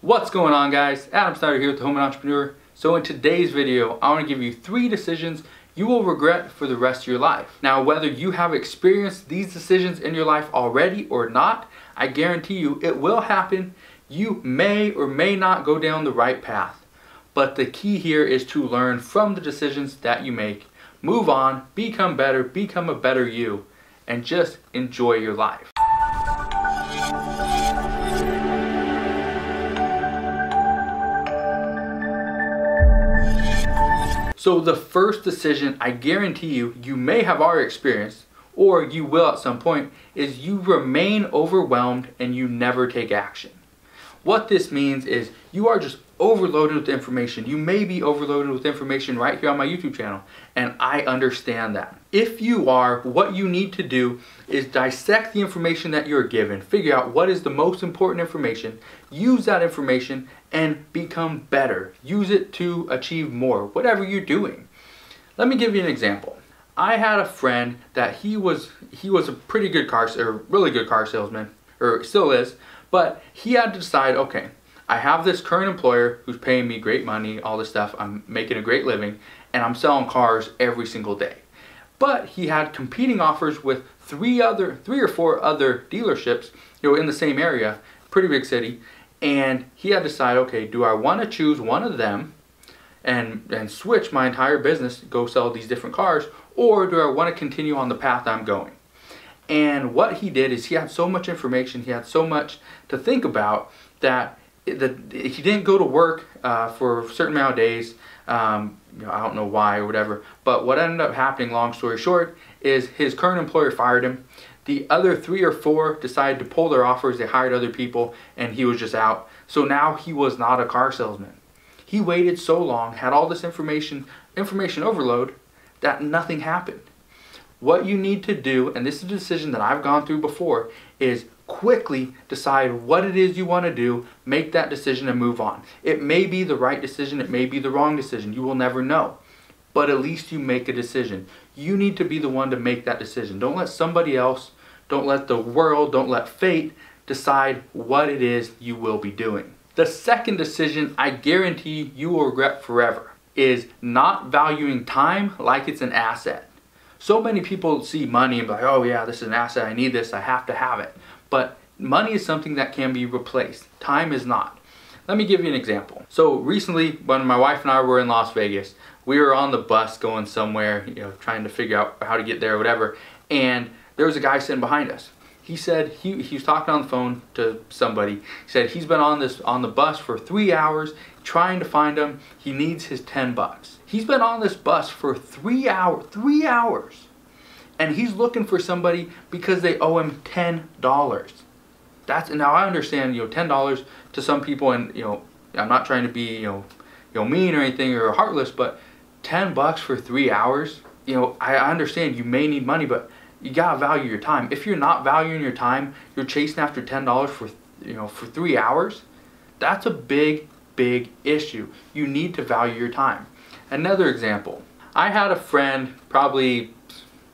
What's going on, guys? Adam Snyder here with the Home and Entrepreneur. So in today's video, I want to give you 3 decisions you will regret for the rest of your life. Now, whether you have experienced these decisions in your life already or not, I guarantee you it will happen. You may or may not go down the right path. But the key here is to learn from the decisions that you make. Move on, become better, become a better you, and just enjoy your life. So the first decision, I guarantee you, you may have already experienced, or you will at some point, is you remain overwhelmed and you never take action. What this means is you are just overloaded with information. You may be overloaded with information right here on my YouTube channel, and I understand that. If you are, what you need to do is dissect the information that you're given, figure out what is the most important information, use that information and become better. Use it to achieve more, whatever you're doing. Let me give you an example. I had a friend that he was a pretty good really good car salesman, or still is, but he had to decide, okay, I have this current employer who's paying me great money, all this stuff, I'm making a great living, and I'm selling cars every single day. But he had competing offers with three or four other dealerships, in the same area, pretty big city, and he had to decide, okay, do I want to choose one of them and switch my entire business, go sell these different cars, or do I want to continue on the path I'm going? And what he did is he had so much information, he had so much to think about that he didn't go to work for a certain amount of days. I don't know why or whatever, but what ended up happening, long story short, is his current employer fired him. The other 3 or 4 decided to pull their offers, they hired other people, and he was just out. So now he was not a car salesman. He waited so long, had all this information overload, that nothing happened. What you need to do, and this is a decision that I've gone through before, is quickly decide what it is you want to do, make that decision and move on. It may be the right decision, it may be the wrong decision, you will never know. But at least you make a decision. You need to be the one to make that decision. Don't let somebody else, don't let the world, don't let fate decide what it is you will be doing. The second decision, I guarantee you will regret forever, is not valuing time like it's an asset. So many people see money and be like, oh yeah, this is an asset, I need this, I have to have it. But money is something that can be replaced. Time is not. Let me give you an example. So recently, when my wife and I were in Las Vegas, we were on the bus going somewhere, trying to figure out how to get there or whatever, and there was a guy sitting behind us. He said he was talking on the phone to somebody. He said he's been on the bus for 3 hours trying to find him. He needs his 10 bucks. He's been on this bus for 3 hours. And he's looking for somebody because they owe him $10. Now I understand, $10 to some people, and I'm not trying to be mean or anything or heartless, but 10 bucks for 3 hours, I understand you may need money, but you gotta value your time. If you're not valuing your time, you're chasing after $10 for 3 hours. That's a big issue. You need to value your time. Another example, I had a friend probably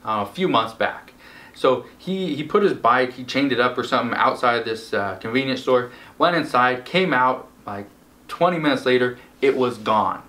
a few months back. So he put his bike, he chained it up or something outside this convenience store, went inside, came out, like 20 minutes later, it was gone.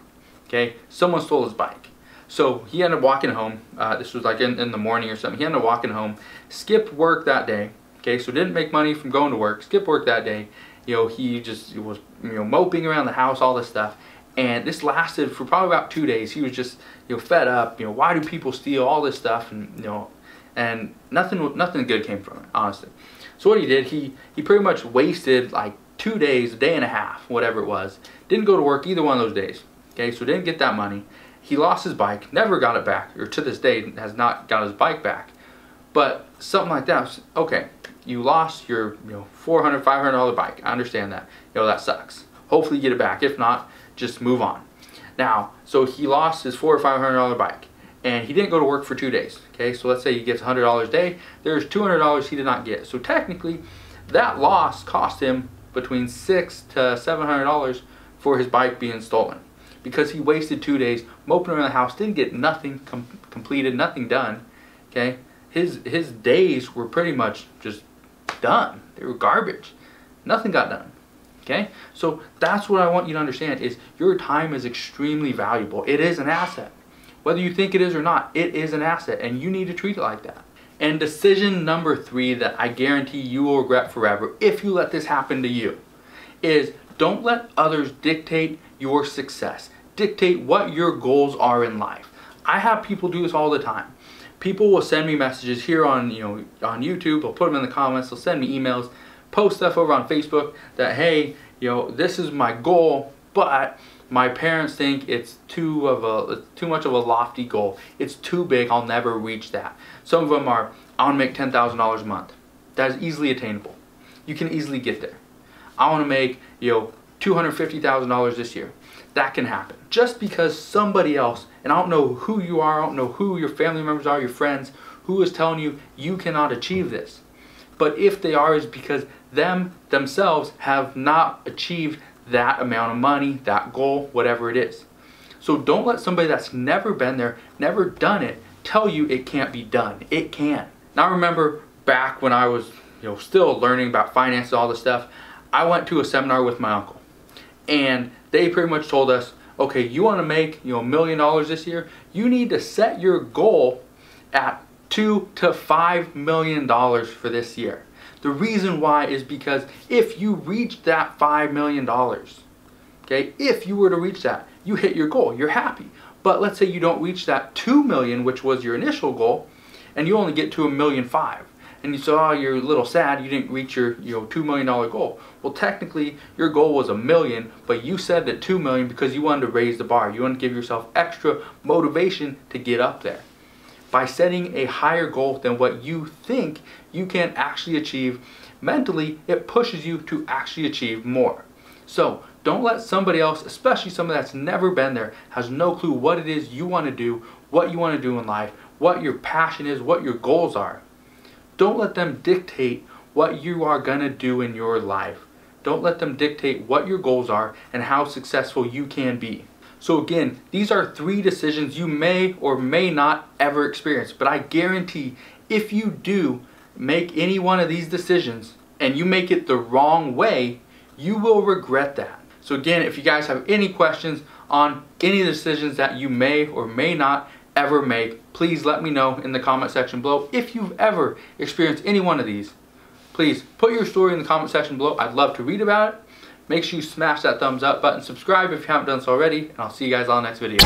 Okay, someone stole his bike. So he ended up walking home. This was like in the morning or something. He ended up walking home, skipped work that day. Okay, so didn't make money from going to work, skipped work that day. He just was moping around the house, all this stuff. And this lasted for probably about 2 days. He was just fed up. Why do people steal all this stuff? And nothing good came from it, honestly. So what he did, he pretty much wasted like 2 days, a day and a half, whatever it was. Didn't go to work either one of those days. Okay, so didn't get that money. He lost his bike, never got it back, or to this day has not got his bike back. But something like that, okay, you lost your $400, $500 bike. I understand that. That sucks. Hopefully you get it back. If not, just move on. Now, so he lost his $400 or $500 bike, and he didn't go to work for 2 days. Okay, so let's say he gets $100 a day. There's $200 he did not get. So technically, that loss cost him between $600 to $700 for his bike being stolen, because he wasted 2 days moping around the house, didn't get nothing completed, nothing done. Okay, his days were pretty much just done. They were garbage. Nothing got done. Okay, so that's what I want you to understand is your time is extremely valuable. It is an asset. Whether you think it is or not, it is an asset and you need to treat it like that. And decision number 3 that I guarantee you will regret forever if you let this happen to you is don't let others dictate your success. Dictate what your goals are in life. I have people do this all the time. People will send me messages here on YouTube, they'll put them in the comments, they'll send me emails, post stuff over on Facebook that, hey, this is my goal, but my parents think it's too much of a lofty goal. It's too big, I'll never reach that. Some of them are, I want to make $10,000 a month. That is easily attainable. You can easily get there. I want to make, $250,000 this year. That can happen. Just because somebody else, and I don't know who you are, I don't know who your family members are, your friends, who is telling you you cannot achieve this. But if they are, it's because themselves have not achieved that amount of money, that goal, whatever it is. So don't let somebody that's never been there, never done it, tell you it can't be done. It can. Now remember back when I was still learning about finance and all this stuff, I went to a seminar with my uncle. And they pretty much told us, okay, you want to make $1 million this year, you need to set your goal at $2 to $5 million for this year. The reason why is because if you reach that $5 million, okay, if you were to reach that, you hit your goal, you're happy. But let's say you don't reach that 2 million, which was your initial goal, and you only get to $1.5 million. And you say, oh, you're a little sad you didn't reach your $2 million goal. Well, technically, your goal was $1 million, but you set it at $2 million because you wanted to raise the bar. You wanted to give yourself extra motivation to get up there. By setting a higher goal than what you think you can actually achieve, mentally, it pushes you to actually achieve more. So, don't let somebody else, especially somebody that's never been there, has no clue what it is you want to do, what you want to do in life, what your passion is, what your goals are. Don't let them dictate what you are going to do in your life. Don't let them dictate what your goals are and how successful you can be. So again, these are 3 decisions you may or may not ever experience. But I guarantee if you do make any one of these decisions and you make it the wrong way, you will regret that. So again, if you guys have any questions on any of the decisions that you may or may not ever make, please let me know in the comment section below. If you've ever experienced any one of these, please put your story in the comment section below. I'd love to read about it. Make sure you smash that thumbs up button, subscribe if you haven't done so already, and I'll see you guys on the next video.